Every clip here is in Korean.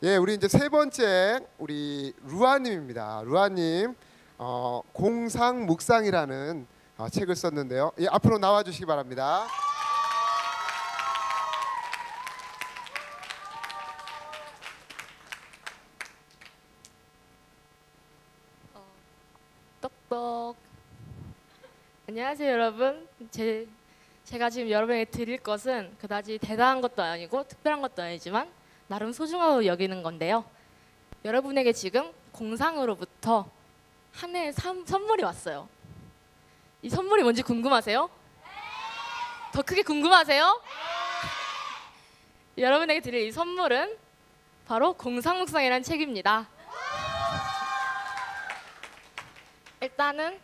예, 우리 이제 세 번째 우리 루아님입니다. 루아님, 공상묵상이라는 책을 썼는데요. 예, 앞으로 나와주시기 바랍니다. 똑똑. 안녕하세요, 여러분. 제가 지금 여러분에게 드릴 것은 그다지 대단한 것도 아니고 특별한 것도 아니지만 나름 소중하고 여기는 건데요. 여러분에게 지금 공상으로부터 한 해의 선물이 왔어요. 이 선물이 뭔지 궁금하세요? 더 크게 궁금하세요? 여러분에게 드릴 이 선물은 바로 공상묵상이라는 책입니다. 일단은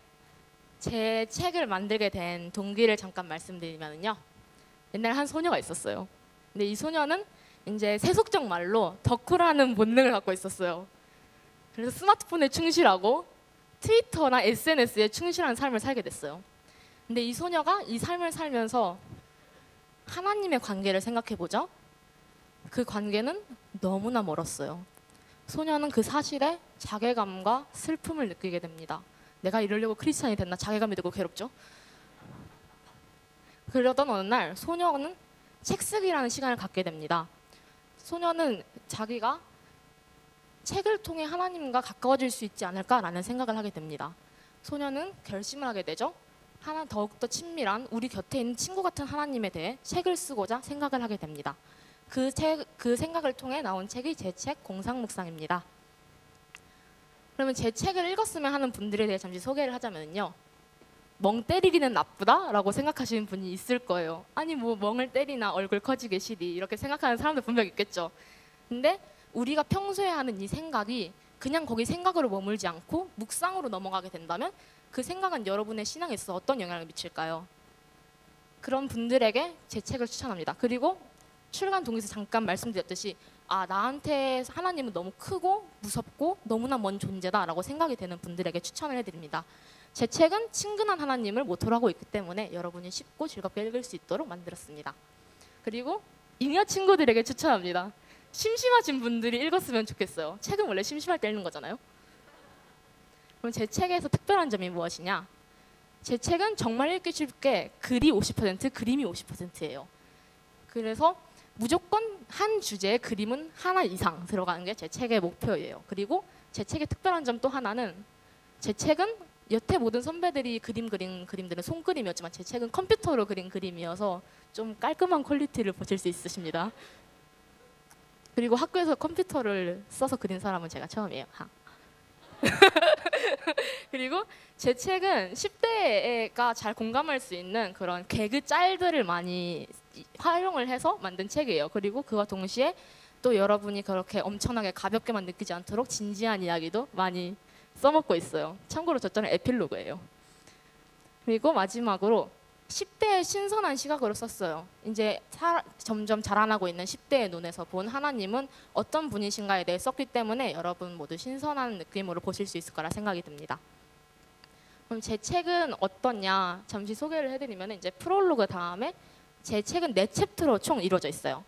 제 책을 만들게 된 동기를 잠깐 말씀드리면요. 옛날에 한 소녀가 있었어요. 근데 이 소녀는 이제 세속적 말로 덕후라는 본능을 갖고 있었어요. 그래서 스마트폰에 충실하고 트위터나 SNS에 충실한 삶을 살게 됐어요. 근데 이 소녀가 이 삶을 살면서 하나님의 관계를 생각해보죠. 그 관계는 너무나 멀었어요. 소녀는 그 사실에 자괴감과 슬픔을 느끼게 됩니다. 내가 이러려고 크리스찬이 됐나 자괴감이 들고 괴롭죠. 그러던 어느 날 소녀는 책쓰기라는 시간을 갖게 됩니다. 소녀는 자기가 책을 통해 하나님과 가까워질 수 있지 않을까라는 생각을 하게 됩니다. 소녀는 결심을 하게 되죠. 더욱더 친밀한 우리 곁에 있는 친구 같은 하나님에 대해 책을 쓰고자 생각을 하게 됩니다. 그 생각을 통해 나온 책이 제 책 공상묵상입니다. 그러면 제 책을 읽었으면 하는 분들에 대해 잠시 소개를 하자면요. 멍 때리기는 나쁘다라고 생각하시는 분이 있을 거예요. 아니 뭐 멍을 때리나 얼굴 커지게 시리 이렇게 생각하는 사람들 분명 있겠죠. 근데 우리가 평소에 하는 이 생각이 그냥 거기 생각으로 머물지 않고 묵상으로 넘어가게 된다면 그 생각은 여러분의 신앙에 있어서 어떤 영향을 미칠까요? 그런 분들에게 제 책을 추천합니다. 그리고 출간 동기에서 잠깐 말씀드렸듯이 나한테 하나님은 너무 크고 무섭고 너무나 먼 존재다라고 생각이 되는 분들에게 추천을 해드립니다. 제 책은 친근한 하나님을 모토로 하고 있기 때문에 여러분이 쉽고 즐겁게 읽을 수 있도록 만들었습니다. 그리고 잉여 친구들에게 추천합니다. 심심하신 분들이 읽었으면 좋겠어요. 책은 원래 심심할 때 읽는 거잖아요. 그럼 제 책에서 특별한 점이 무엇이냐? 제 책은 정말 읽기 쉽게 글이 50%, 그림이 50%예요. 그래서 무조건 한 주제의 그림은 하나 이상 들어가는 게 제 책의 목표예요. 그리고 제 책의 특별한 점 또 하나는 제 책은 여태 모든 선배들이 그린 그림들은 손그림이었지만 제 책은 컴퓨터로 그린 그림이어서 좀 깔끔한 퀄리티를 보실 수 있으십니다. 그리고 학교에서 컴퓨터를 써서 그린 사람은 제가 처음이에요. 그리고 제 책은 10대가 잘 공감할 수 있는 그런 개그 짤들을 많이 활용을 해서 만든 책이에요. 그리고 그와 동시에 또 여러분이 그렇게 엄청나게 가볍게만 느끼지 않도록 진지한 이야기도 많이 써먹고 있어요. 참고로 저자는 에필로그예요. 그리고 마지막으로 10대의 신선한 시각으로 썼어요. 이제 점점 자라나고 있는 10대의 눈에서 본 하나님은 어떤 분이신가에 대해 썼기 때문에 여러분 모두 신선한 느낌으로 보실 수 있을 거라 생각이 듭니다. 그럼 제 책은 어떠냐 잠시 소개를 해드리면 이제 프롤로그 다음에 제 책은 4챕터로 총 이루어져 있어요.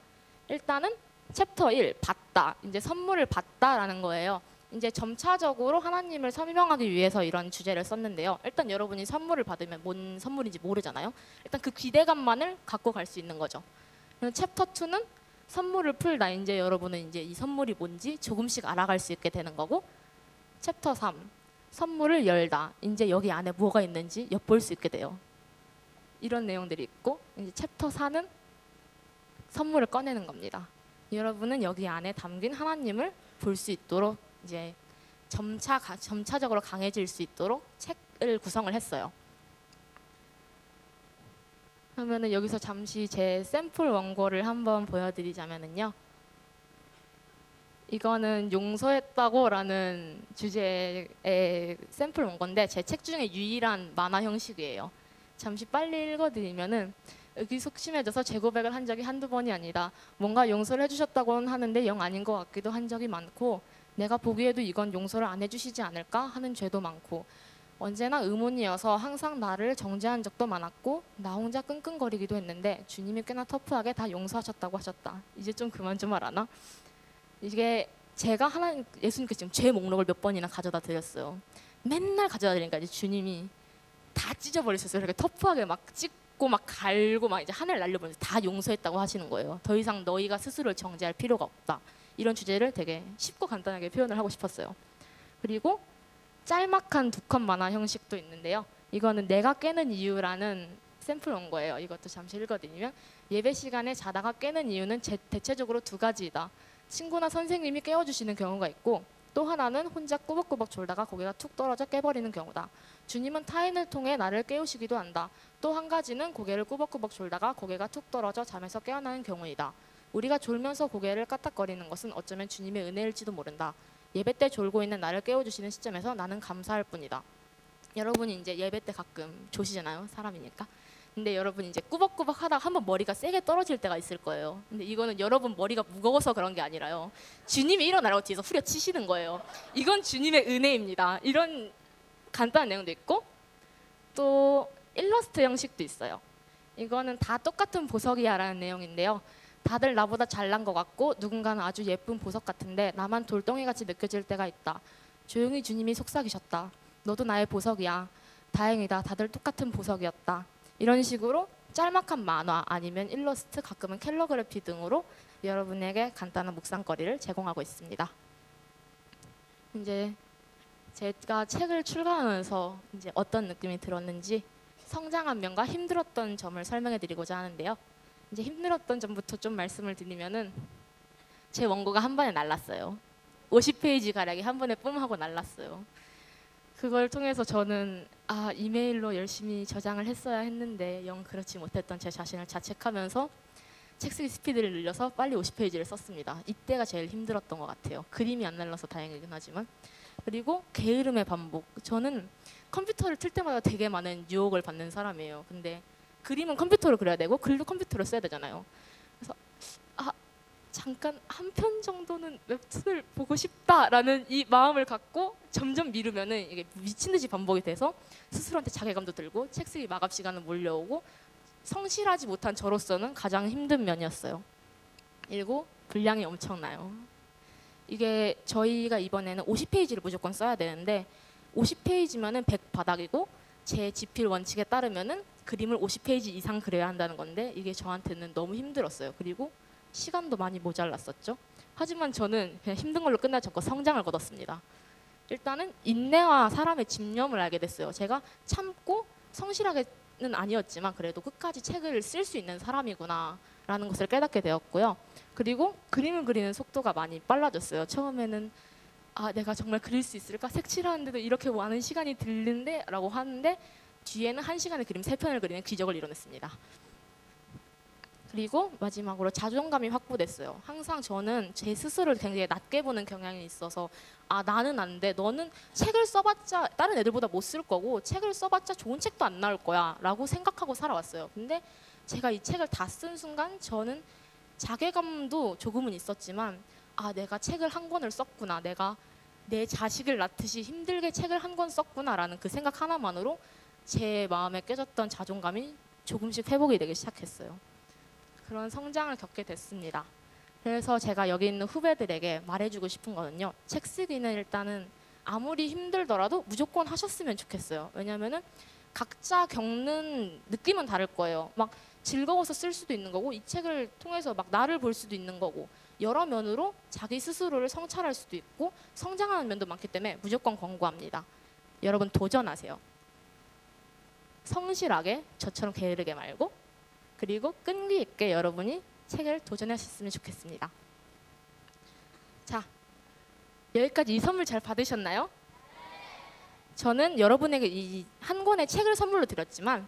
일단은 챕터 1, 받다. 이제 선물을 받다라는 거예요. 이제 점차적으로 하나님을 설명하기 위해서 이런 주제를 썼는데요. 일단 여러분이 선물을 받으면 뭔 선물인지 모르잖아요. 일단 그 기대감만을 갖고 갈 수 있는 거죠. 챕터 2는 선물을 풀다. 이제 여러분은 이제 이 선물이 뭔지 조금씩 알아갈 수 있게 되는 거고, 챕터 3, 선물을 열다. 이제 여기 안에 뭐가 있는지 엿볼 수 있게 돼요. 이런 내용들이 있고, 이제 챕터 4는 선물을 꺼내는 겁니다. 여러분은 여기 안에 담긴 하나님을 볼 수 있도록 이제 점차적으로 강해질 수 있도록 책을 구성을 했어요. 그러면은 여기서 잠시 제 샘플 원고를 한번 보여드리자면은요. 이거는 용서했다고라는 주제의 샘플 원고인데 제 책 중에 유일한 만화 형식이에요. 잠시 빨리 읽어드리면은 의기소침해져서 재고백을 한 적이 한두 번이 아니다. 뭔가 용서를 해주셨다고는 하는데 영 아닌 것 같기도 한 적이 많고 내가 보기에도 이건 용서를 안 해주시지 않을까 하는 죄도 많고 언제나 의문이어서 항상 나를 정죄한 적도 많았고 나 혼자 끙끙거리기도 했는데 주님이 꽤나 터프하게 다 용서하셨다고 하셨다. 이제 좀 그만 좀 하라나? 이게 제가 하나님 예수님께 지금 제 목록을 몇 번이나 가져다 드렸어요. 맨날 가져다 드리니까 이제 주님이 다 찢어버리셨어요. 이렇게 터프하게 막 찢고 막 갈고 막 이제 하늘 날려보면서 다 용서했다고 하시는 거예요. 더 이상 너희가 스스로를 정죄할 필요가 없다. 이런 주제를 되게 쉽고 간단하게 표현을 하고 싶었어요. 그리고 짤막한 두 컷 만화 형식도 있는데요. 이거는 내가 깨는 이유라는 샘플 온 거예요. 이것도 잠시 읽어드리면 예배 시간에 자다가 깨는 이유는 대체적으로 두 가지이다. 친구나 선생님이 깨워주시는 경우가 있고 또 하나는 혼자 꾸벅꾸벅 졸다가 고개가 툭 떨어져 깨버리는 경우다. 주님은 타인을 통해 나를 깨우시기도 한다. 또 한 가지는 고개를 꾸벅꾸벅 졸다가 고개가 툭 떨어져 잠에서 깨어나는 경우이다. 우리가 졸면서 고개를 까딱거리는 것은 어쩌면 주님의 은혜일지도 모른다. 예배 때 졸고 있는 나를 깨워주시는 시점에서 나는 감사할 뿐이다. 여러분이 이제 예배 때 가끔 조시잖아요. 사람이니까. 근데 여러분 이제 꾸벅꾸벅 하다가 한번 머리가 세게 떨어질 때가 있을 거예요. 근데 이거는 여러분 머리가 무거워서 그런 게 아니라요. 주님이 일어나라고 뒤에서 후려치시는 거예요. 이건 주님의 은혜입니다. 이런 간단한 내용도 있고 또 일러스트 형식도 있어요. 이거는 다 똑같은 보석이야라는 내용인데요. 다들 나보다 잘난 것 같고 누군가는 아주 예쁜 보석 같은데 나만 돌덩이같이 느껴질 때가 있다. 조용히 주님이 속삭이셨다. 너도 나의 보석이야. 다행이다. 다들 똑같은 보석이었다. 이런 식으로 짤막한 만화 아니면 일러스트 가끔은 캘러그래피 등으로 여러분에게 간단한 묵상거리를 제공하고 있습니다. 이제 제가 책을 출간하면서 이제 어떤 느낌이 들었는지 성장한 면과 힘들었던 점을 설명해 드리고자 하는데요. 이제 힘들었던 점부터 좀 말씀을 드리면은 제 원고가 한 번에 날랐어요. 50페이지 가량이 한 번에 뿜 하고 날랐어요. 그걸 통해서 저는 이메일로 열심히 저장을 했어야 했는데 영 그렇지 못했던 제 자신을 자책하면서 책 쓰기 스피드를 늘려서 빨리 50페이지를 썼습니다. 이때가 제일 힘들었던 것 같아요. 그림이 안 날라서 다행이긴 하지만. 그리고 게으름의 반복. 저는 컴퓨터를 틀 때마다 되게 많은 유혹을 받는 사람이에요. 근데 그림은 컴퓨터로 그려야 되고 글도 컴퓨터로 써야 되잖아요. 그래서 잠깐 한 편 정도는 웹툰을 보고 싶다라는 이 마음을 갖고 점점 미루면은 이게 미친 듯이 반복이 돼서 스스로한테 자괴감도 들고 책 쓰기 마감 시간은 몰려오고 성실하지 못한 저로서는 가장 힘든 면이었어요. 그리고 분량이 엄청나요. 이게 저희가 이번에는 50페이지를 무조건 써야 되는데 50페이지면은 100바닥이고 제 지필 원칙에 따르면은 그림을 50페이지 이상 그려야 한다는 건데 이게 저한테는 너무 힘들었어요. 그리고 시간도 많이 모자랐었죠. 하지만 저는 그냥 힘든 걸로 끝나지 않고 성장을 거뒀습니다. 일단은 인내와 사람의 집념을 알게 됐어요. 제가 참고 성실하게는 아니었지만 그래도 끝까지 책을 쓸 수 있는 사람이구나 라는 것을 깨닫게 되었고요. 그리고 그림을 그리는 속도가 많이 빨라졌어요. 처음에는 내가 정말 그릴 수 있을까? 색칠하는데도 이렇게 많은 시간이 들는데? 라고 하는데 뒤에는 1시간에 그림 3편을 그리는 기적을 이뤄냈습니다. 그리고 마지막으로 자존감이 확보됐어요. 항상 저는 제 스스로를 굉장히 낮게 보는 경향이 있어서 나는 안 돼. 너는 책을 써봤자 다른 애들보다 못 쓸 거고 책을 써봤자 좋은 책도 안 나올 거야 라고 생각하고 살아왔어요. 근데 제가 이 책을 다 쓴 순간 저는 자괴감도 조금은 있었지만 내가 책을 한 권을 썼구나. 내가 내 자식을 낳듯이 힘들게 책을 한 권 썼구나 라는 그 생각 하나만으로 제 마음에 깨졌던 자존감이 조금씩 회복이 되기 시작했어요. 그런 성장을 겪게 됐습니다. 그래서 제가 여기 있는 후배들에게 말해주고 싶은 거는요. 책 쓰기는 일단은 아무리 힘들더라도 무조건 하셨으면 좋겠어요. 왜냐면은 각자 겪는 느낌은 다를 거예요. 막 즐거워서 쓸 수도 있는 거고 이 책을 통해서 막 나를 볼 수도 있는 거고 여러 면으로 자기 스스로를 성찰할 수도 있고 성장하는 면도 많기 때문에 무조건 권고합니다. 여러분 도전하세요. 성실하게 저처럼 게으르게 말고 그리고 끈기 있게 여러분이 책을 도전하셨으면 좋겠습니다. 자, 여기까지 이 선물 잘 받으셨나요? 저는 여러분에게 이 한 권의 책을 선물로 드렸지만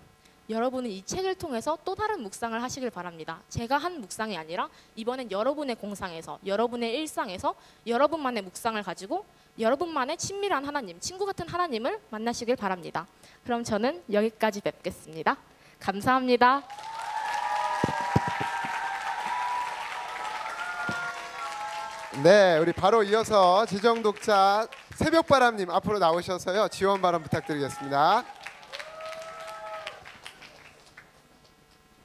여러분은 이 책을 통해서 또 다른 묵상을 하시길 바랍니다. 제가 한 묵상이 아니라 이번엔 여러분의 공상에서 여러분의 일상에서 여러분만의 묵상을 가지고 여러분만의 친밀한 하나님, 친구 같은 하나님을 만나시길 바랍니다. 그럼 저는 여기까지 뵙겠습니다. 감사합니다. 네, 우리 바로 이어서 지정독자 새벽바람님 앞으로 나오셔서요 지원 발언 부탁드리겠습니다.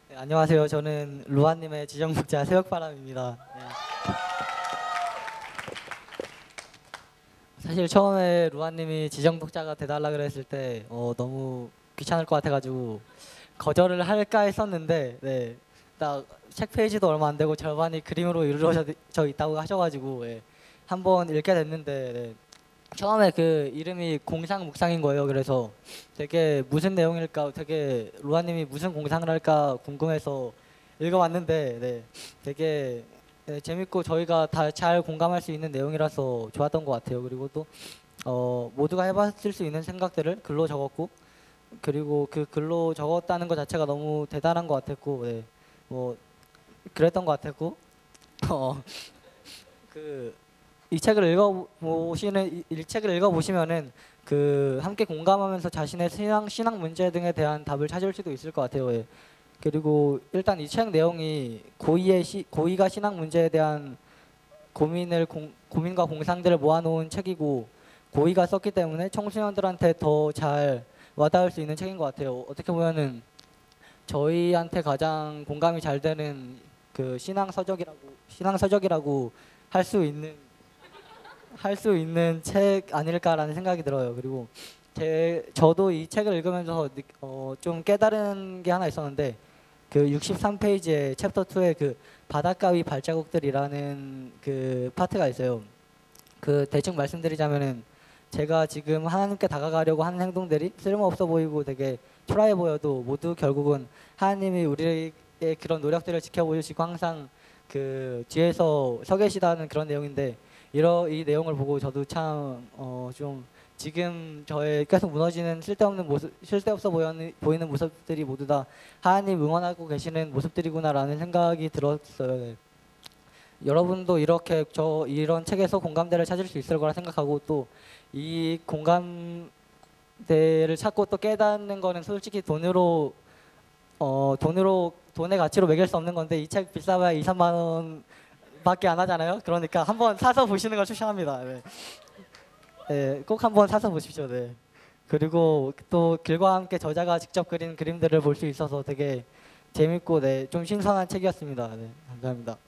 네, 안녕하세요. 저는 루아님의 지정독자 새벽바람입니다. 네. 사실 처음에 루아님이 지정 독자가 돼달라 그랬을 때 너무 귀찮을 것 같아가지고 거절을 할까 했었는데 네, 딱 책 페이지도 얼마 안 되고 절반이 그림으로 이루어져 있다고 하셔가지고 예, 한번 읽게 됐는데 네. 처음에 그 이름이 공상묵상인 거예요. 그래서 되게 무슨 내용일까, 되게 루아님이 무슨 공상을 할까 궁금해서 읽어봤는데 네, 되게 네, 재밌고 저희가 다 잘 공감할 수 있는 내용이라서 좋았던 것 같아요. 그리고 또 모두가 해봤을 수 있는 생각들을 글로 적었고 그리고 그 글로 적었다는 것 자체가 너무 대단한 것 같았고 네, 뭐 그랬던 것 같았고 그 이 책을 이 책을 읽어보시면은 그 함께 공감하면서 자신의 신앙 문제 등에 대한 답을 찾을 수도 있을 것 같아요. 예. 그리고 일단 이 책 내용이 고이가 신앙 문제에 대한 고민과 공상들을 모아놓은 책이고 고이가 썼기 때문에 청소년들한테 더 잘 와닿을 수 있는 책인 것 같아요. 어떻게 보면은 저희한테 가장 공감이 잘 되는 그 신앙 서적이라고 할 수 있는 책 아닐까라는 생각이 들어요. 그리고 저도 이 책을 읽으면서 좀 깨달은 게 하나 있었는데 그 63페이지에 챕터 2에 그 바닷가 위 발자국들이라는 그 파트가 있어요. 그 대충 말씀드리자면은 제가 지금 하나님께 다가가려고 하는 행동들이 쓸모없어 보이고 되게 초라해 보여도 모두 결국은 하나님이 우리의 그런 노력들을 지켜보시고 항상 그 뒤에서 서 계시다는 그런 내용인데 이 내용을 보고 저도 참 좀 지금 저의 계속 무너지는 쓸데없어 보이는 모습들이 모두 다 하나님 응원하고 계시는 모습들이구나라는 생각이 들었어요. 네. 여러분도 이런 책에서 공감대를 찾을 수 있을 거라 생각하고 또 이 공감대를 찾고 또 깨닫는 거는 솔직히 돈의 가치로 매길 수 없는 건데 이 책 비싸봐야 2, 3만 원 밖에 안 하잖아요. 그러니까 한번 사서 보시는 걸 추천합니다. 네. 네, 꼭 한번 사서 보십시오. 네. 그리고 또 길과 함께 저자가 직접 그린 그림들을 볼 수 있어서 되게 재밌고 네, 좀 신선한 책이었습니다. 네, 감사합니다.